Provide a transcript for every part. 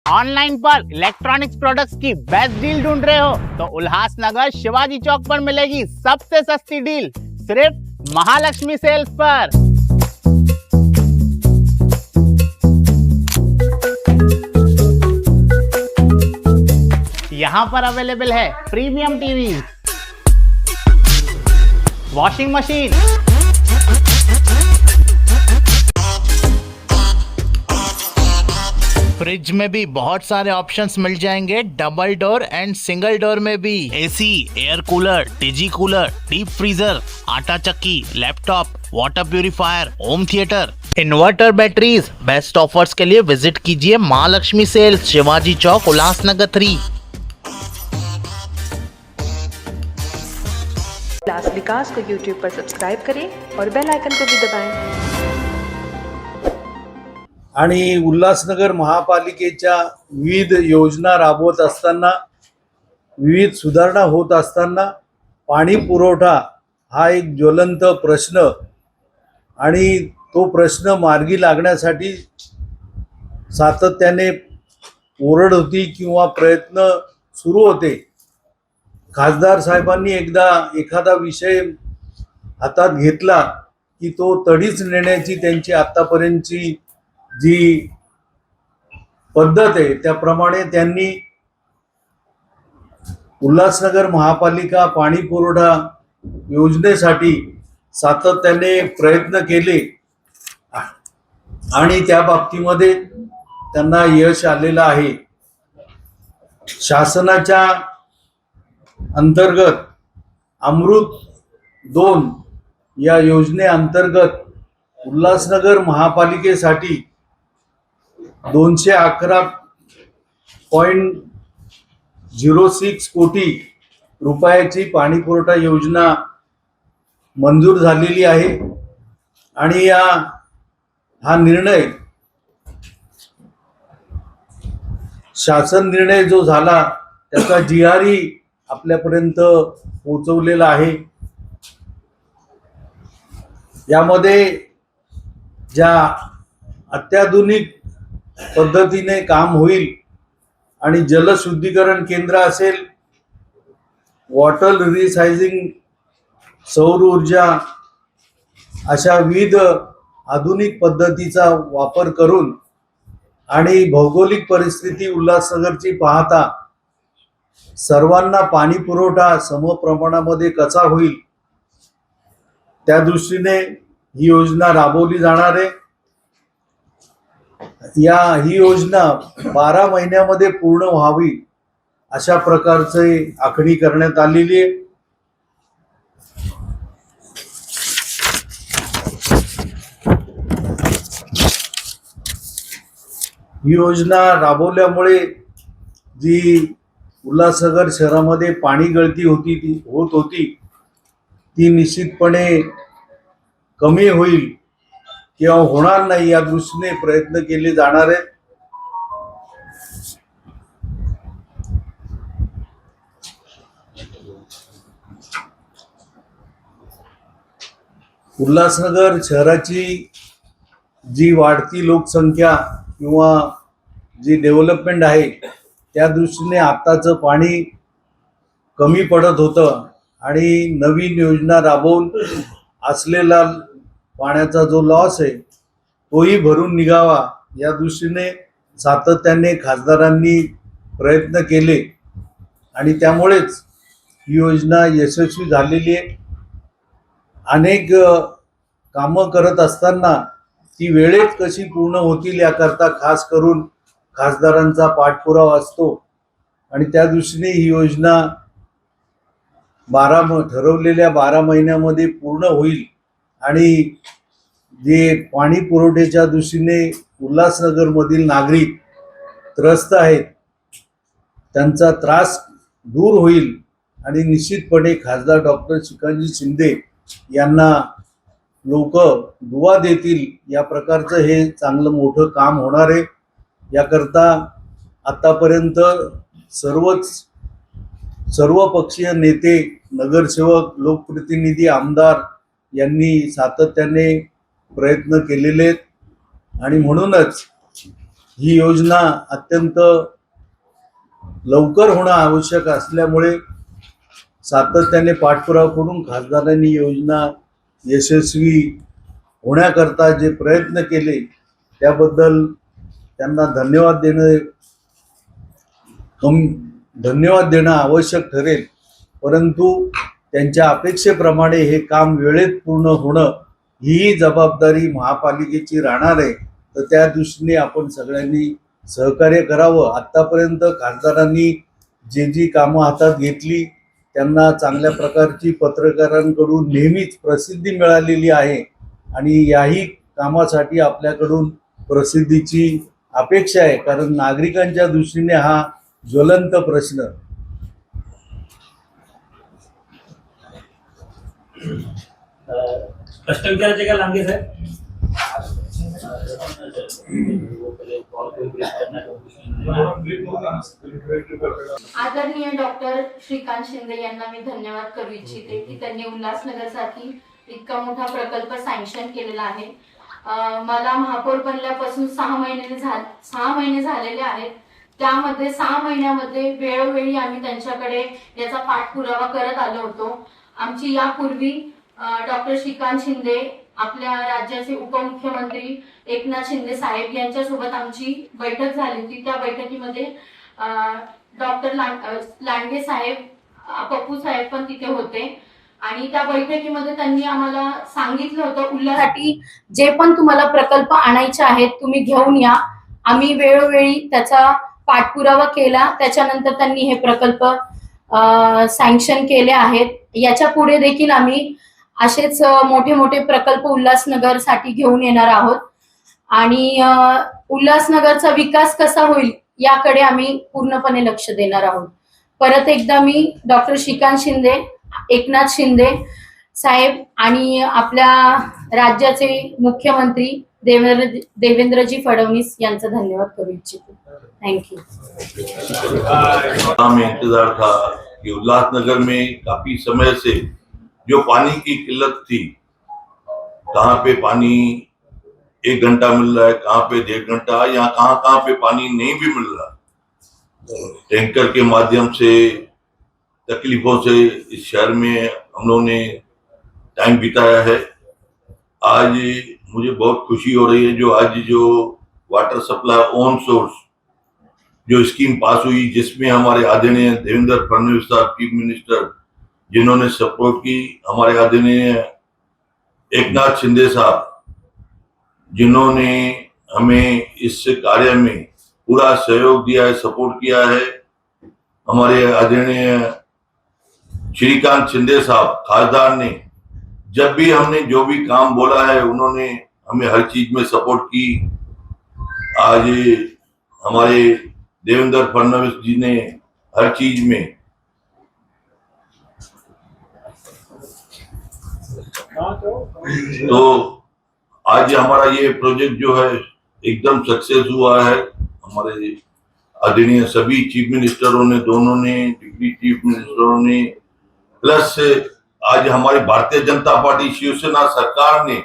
Online पर electronics products की best deal ढूंढ रहे हो तो उल्लासनगर शिवाजी चौक पर मिलेगी सबसे सस्ती डील, सिर्फ महालक्ष्मी सेल्स पर। यहाँ पर अवेलेबल है premium TV, washing machine, fridge में भी बहुत सारे ऑप्शंस मिल जाएंगे, double door and single door में भी। एसी, एयर कूलर, टीजी कूलर, डीप फ्रीजर, आटा चक्की, laptop, water purifier, home theatre, inverter, batteries. Best offers के लिए विजिट कीजिए महालक्ष्मी सेल्स, शिवाजी चौक, उल्लासनगर 3। उल्लास विकास को YouTube पर सब्सक्राइब करें और बेल आइकन को भी दबाएं। आणि उल्हासनगर महापालिकेच्या विविध योजना राबवत असताना, विविध सुधारणा होत असताना पाणी पुरवठा हा एक ज्वलंत प्रश्न आणि तो प्रश्न मार्गी लागण्यासाठी सातत्याने ओरड होती किंवा प्रयत्न सुरू होते। खासदार साहेबांनी एकदा एखादा विषय हातात घेतला की तो तडीच नेण्याची त्यांची आतापर्यंतची जी पद्धत आहे त्याप्रमाणे त्यांनी उल्हासनगर महापालिका पाणी पुरवठा योजनेसाठी सातत्याने प्रयत्न केले आणि त्या बाबतीमध्ये त्यांना यश आलेलं आहे। शासनाच्या अंतर्गत अमृत 2 या योजनेअंतर्गत उल्हासनगर महापालिकेसाठी 211.06 कोटी रुपयाची पाणी पुरवठा योजना मंजूर झालेली आहे आणि हा निर्णय, शासन निर्णय जो झाला त्याचा GRE आपल्यापर्यंत पोहोचवलेला आहे। यामध्ये ज्या अत्याधुनिक पद्धतीने काम होईल आणि जलशुद्धीकरण केंद्र असेल, वॉटर रिसायझिंग, सौर ऊर्जा अशा विविध आधुनिक पद्धतीचा वापर करून आणि भौगोलिक परिस्थिती उल्हासनगरची पाहता सर्वांना पाणी पुरवठा समप्रमाणामध्ये कसा होईल त्या दृष्टीने ही योजना राबवली जाणार आहे। ही योजना 12 महिन्यामध्ये पूर्ण व्हावी अशा प्रकारचे आखणी करण्यात आलेली आहे। ही योजना राबवल्यामुळे जी उल्हासनगर शहरामध्ये पाणी गळती होत होती ती निश्चितपणे कमी होईल किंवा होणार नाही या दृष्टीने प्रयत्न केले जाणार आहेत। उल्हासनगर शहराची जी वाढती लोकसंख्या किंवा जी डेव्हलपमेंट आहे त्या दृष्टीने आताचं पाणी कमी पडत होतं आणि नवीन योजना राबवून असलेला पाण्याचा जो लॉस आहे तोही भरून निघावा या दृष्टीने सातत्याने खासदारांनी प्रयत्न केले आणि त्यामुळेच ही योजना यशस्वी झालेली आहे। अनेक कामं करत असताना ती वेळेत कशी पूर्ण होतील याकरता खास करून खासदारांचा पाठपुरावा असतो आणि त्या दृष्टीने ही योजना ठरवलेल्या 12 महिन्यामध्ये पूर्ण होईल आणि जे पाणी पुरवठ्याच्या दृष्टीने उल्हासनगर मधील नागरिक त्रस्त आहेत त्यांचा त्रास दूर होईल आणि निश्चितपणे खासदार डॉक्टर श्रीकांतजी शिंदे यांना लोक दुवा देतील या प्रकारचं हे चांगलं मोठं काम होणार आहे। याकरता आतापर्यंत सर्व पक्षीय नेते, नगरसेवक, लोकप्रतिनिधी, आमदार यांनी सातत्याने प्रयत्न केलेले आहेत आणि म्हणूनच ही योजना अत्यंत लवकर होणं आवश्यक असल्यामुळे सातत्याने पाठपुरावा करून खासदारांनी योजना यशस्वी होण्याकरता जे प्रयत्न केले त्याबद्दल त्यांना धन्यवाद देणं आवश्यक ठरेल. परंतु त्यांच्या अपेक्षेप्रमाणे हे काम वेळेत पूर्ण होणं ही जबाबदारी महापालिकेची राहणार आहे. तर त्या दृष्टीने आपण सगळ्यांनी सहकार्य करावं. आत्तापर्यंत खासदारांनी जी कामं हातात घेतली त्यांना चांगल्या प्रकारची पत्रकारांकडून नेहमीच प्रसिद्धी मिळालेली आहे आणि याही कामासाठी आपल्याकडून प्रसिद्धीची अपेक्षा आहे, कारण नागरिकांच्या दृष्टीने हा ज्वलंत प्रश्न. प्रश्न विचारायचे का लांगे साहेब? आदरणीय डॉक्टर श्रीकांत शिंदे यांना मी धन्यवाद करू इच्छिते की त्यांनी उल्हासनगरसाठी इतका मोठा प्रकल्प सँक्शन केलेला आहे. मला महापौर बनल्यापासून 6 महिने झालेले आहेत. त्यामध्ये 6 महिन्यामध्ये वेळोवेळी आम्ही त्यांच्याकडे याचा पाठपुरावा करत आलो होतो. आमची यापूर्वी डॉक्टर श्रीकांत शिंदे, आपल्या राज्याचे उपमुख्यमंत्री एकनाथ शिंदे साहेब यांच्यासोबत आमची बैठक झाली होती. त्या बैठकीमध्ये डॉक्टर लांडगे साहेब, पप्पू साहेब पण तिथे होते आणि त्या बैठकीमध्ये त्यांनी आम्हाला सांगितलं होतं उल्हासाठी जे पण तुम्हाला प्रकल्प आणायचे आहेत तुम्ही घेऊन या. आम्ही वेळोवेळी त्याचा पाठपुरावा केला. त्याच्यानंतर त्यांनी हे प्रकल्प सँक्शन केले आहेत. याच्या पुढे देखील आम्ही असेच मोठे मोठे प्रकल्प उल्हासनगर साठी घेऊन येणार आहोत आणि उल्हासनगरचा विकास कसा होईल याकडे आम्ही पूर्णपणे लक्ष देणार आहोत. परत एकदा मी डॉक्टर श्रीकांत शिंदे, एकनाथ शिंदे साहेब आणि आपल्या राज्याचे मुख्यमंत्री देवेंद्रजी फडणवीस यांचा धन्यवाद करू इच्छिते. थँक्यू. में इंतजार था कि उल्लासनगर में काफी समय से जो पानी की किल्लत थी, कहाँ पे पानी 1 घंटा मिल रहा है, कहाँ पे 1.5 घंटा, या कहाँ पे पानी नहीं भी मिल रहा. टैंकर के माध्यम से तकलीफों से इस शहर में हम लोगों ने टाइम बिताया है. आज मुझे बहुत खुशी हो रही है जो वाटर सप्लाई ऑन सोर्स जो स्कीम पास हुई, जिसमें हमारे आदरणीय देवेंद्र फडणवीस साहब चीफ मिनिस्टर जिन्होंने सपोर्ट की, हमारे आदरणीय एकनाथ शिंदे साहब जिन्होंने हमें इस कार्य में पूरा सहयोग दिया है, सपोर्ट किया है, हमारे आदरणीय श्रीकांत शिंदे साहब खासदार ने जब भी हमने जो भी काम बोला है उन्होंने हमें हर चीज में सपोर्ट की. आज हमारे देवेंद्र फडणवीस जी ने हर चीज में तो आज हमारा ये प्रोजेक्ट जो है एकदम सक्सेस हुआ है. हमारे आदरणीय सभी चीफ मिनिस्टरों ने, दोनों ने, डिप्टी चीफ मिनिस्टरों ने, प्लस आज हमारी भारतीय जनता पार्टी शिवसेना सरकार ने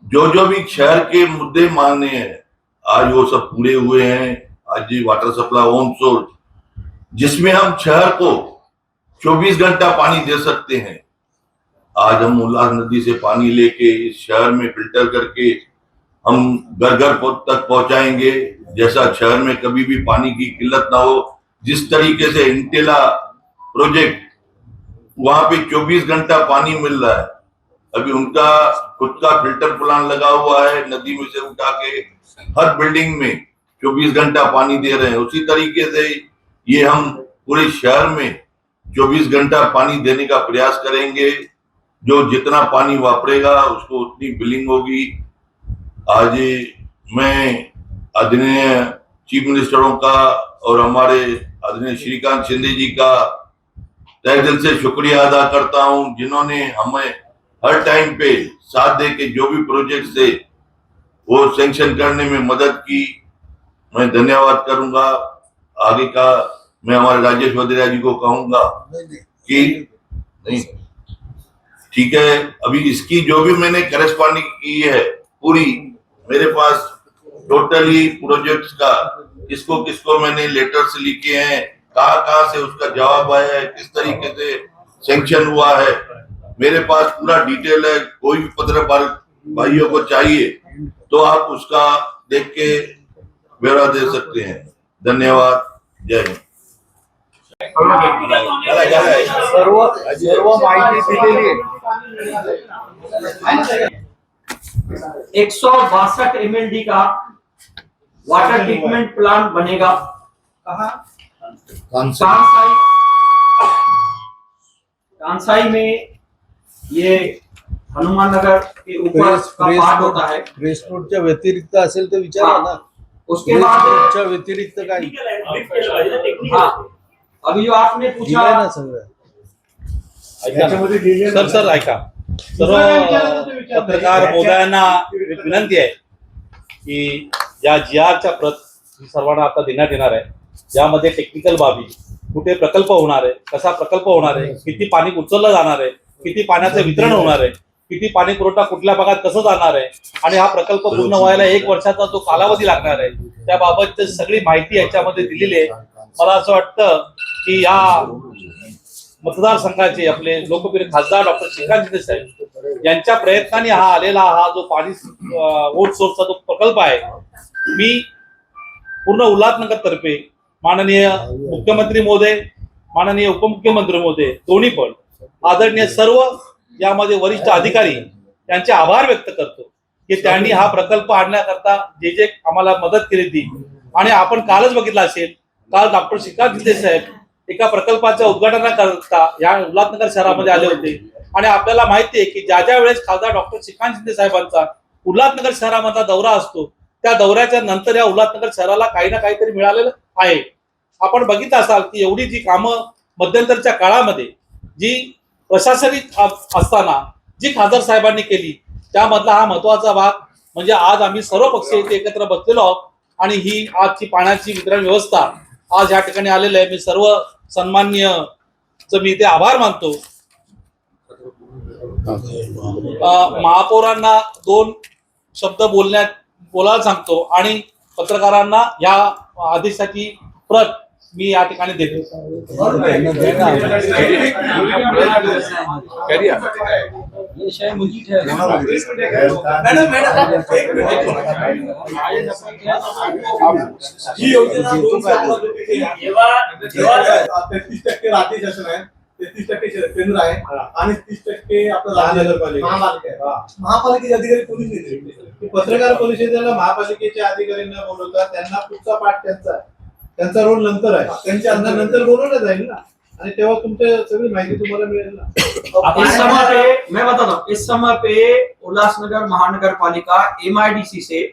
जो भी शहर के मुद्दे मांगने हैं आज वो सब पूरे हुए हैं. आज वाटर सप्लाई ऑन सोर्स जिसमें हम शहर को 24 घंटा पानी दे सकते हैं. आज हम उल्लास नदी से पानी लेके इस शहर में फिल्टर करके हम घर घर तक पहुंचाएंगे, जैसा शहर में कभी भी पानी की किल्लत ना हो. जिस तरीके से इंटेला प्रोजेक्ट वहां पे 24 घंटा पानी मिल रहा है, अभी उनका खुद का फिल्टर प्लांट लगा हुआ है, नदी में से उठा के हर बिल्डिंग में 24 घंटा पानी दे रहे हैं. उसी तरीके से ये हम पूरे शहर में 24 घंटा पानी देने का प्रयास करेंगे. जो जितना पानी वापरेगा उसको उतनी बिलिंग होगी. आज मैं आदरणीय चीफ मिनिस्टरों का और हमारे आदरणीय श्रीकांत शिंदे जी का तहे दिल से शुक्रिया अदा करता हूं, जिन्होंने हमें हर टाइम पे साथ दे के जो भी प्रोजेक्ट थे वो सैंक्शन करने में मदद की. मैं धन्यवाद करूंगा. आगे का मैं हमारे राजेश वदेरा जी को कहूंगा कि नहीं ठीक है, अभी इसकी जो भी मैंने करस्पॉन्डिंग की है पूरी मेरे पास टोटली प्रोजेक्ट्स का किसको किसको मैंने लेटर्स लिखे हैं, कहाँ से उसका जवाब आया है, किस तरीके से सैंक्शन हुआ है, मेरे पास पूरा डिटेल है। कोई भी पत्रकार भाइयों को चाहिए तो आप उसका देख के ब्यौरा दे सकते हैं। धन्यवाद, जय हिंद। सर्व माहिती दिलेली आहे। 162 MLD का वाटर ट्रीटमेंट प्लांट बनेगा कांसाई में। ये हनुमान नगर के ऊपर का पार्ट होता है। प्रेस नोटच्या व्यतिरिक्त असेल तर विचारा ना। उसके बाद प्रेस व्यतिरिक्त काय हाँ, अभी जो आपने दिलंय पूछा ना सगळं। सर ऐका, सर्व पत्रकार मोदयांना विनंती आहे की या GRच्या प्रत सर्वांना आता देण्यात येणार आहे। यामध्ये टेक्निकल बाबी, कुठे प्रकल्प होणार आहे, कसा प्रकल्प होणार आहे, किती पाणी उचललं जाणार आहे, किती पाण्याचं वितरण होणार आहे, किती पाणी पुरवठा कुठल्या भागात कसं जाणार आहे, आणि हा प्रकल्प पूर्ण व्हायला 1 वर्षाचा जो कालावधी लागणार आहे त्याबाबत सगळी माहिती याच्यामध्ये दिलेली आहे। मला असं वाटतं की या मतदारसंघाचे आपले लोकप्रिय खासदार डॉक्टर श्रीकांत शिंदे साहेब यांच्या प्रयत्नाने हा आलेला हा जो पाणी वोट सोर्सचा जो प्रकल्प आहे, मी पूर्ण उल्हासनगर तर्फे माननीय मुख्यमंत्री महोदय, माननीय उपमुख्यमंत्री महोदय दोन्ही पण आदरणीय सर्व यामध्ये वरिष्ठ अधिकारी यांचे आभार व्यक्त करतो की त्यांनी हा प्रकल्प आणण्याकरता जे आम्हाला मदत केली ती। आणि आपण कालच बघितलं असेल, काल डॉक्टर श्रीकांत शिंदे साहेब एका प्रकल्पाच्या उद्घाटनाकरता या उल्हासनगर शहरामध्ये आले होते। आणि आपल्याला माहिती आहे की ज्या वेळेस खासदार डॉक्टर श्रीकांत शिंदे साहेबांचा उल्हासनगर शहरामधला दौरा असतो त्या दौऱ्याच्या नंतर या उल्हासनगर शहराला काही ना काहीतरी मिळालेलं आहे। आपण बघितलं असाल की एवढी जी कामं मध्यंतरच्या काळामध्ये जी प्रशासनिक असताना जी खासदार साहेबांनी केली त्यामधला हा महत्वाचा भाग म्हणजे आज आम्ही सर्व पक्ष इथे एकत्र बसलेलो आहोत आणि ही आजची पाण्याची वितरण व्यवस्था आज या ठिकाणी आलेलं आहे। मी सर्व सन्माननीय मी इथे आभार मानतो। महापौरांना 2 शब्द बोलायला सांगतो आणि पत्रकारांना या आदेशाची प्रत मी या ठिकाणी देतो। राज्य शासन आहे, 33% केंद्र आहे आणि 30% आपलं महापालिकेचे अधिकारी पोलीस येते। पत्रकार परिषदेला महापालिकेचे अधिकाऱ्यांना बोलवतात, त्यांना पुढचा पाठ त्यांचा रोल नंतर आहे, त्यांच्या नंतर बोलवलं जाईल ना आणि तेव्हा तुमच्या सगळी माहिती तुम्हाला मिळेल ना। इस समय पे मैं बताता हूँ, इस समय पे उल्लासनगर महानगर पालिका MIDC से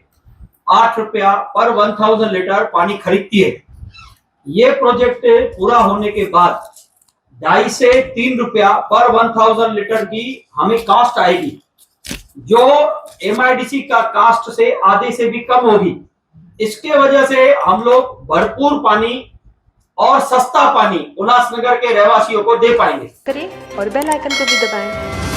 8 रुपया पर 1000 लीटर पानी खरीदती है। ये प्रोजेक्ट पूरा होने के बाद 2.5 से 3 रुपया पर 1000 लीटर की हमें कास्ट आएगी, जो MIDC का कास्ट से आधे से भी कम होगी। इसके वजह से हम लोग भरपूर पानी और सस्ता पानी उल्लासनगर के रहवासियों को दे पाएंगे। करें और बेल आइकन को भी दबाएं।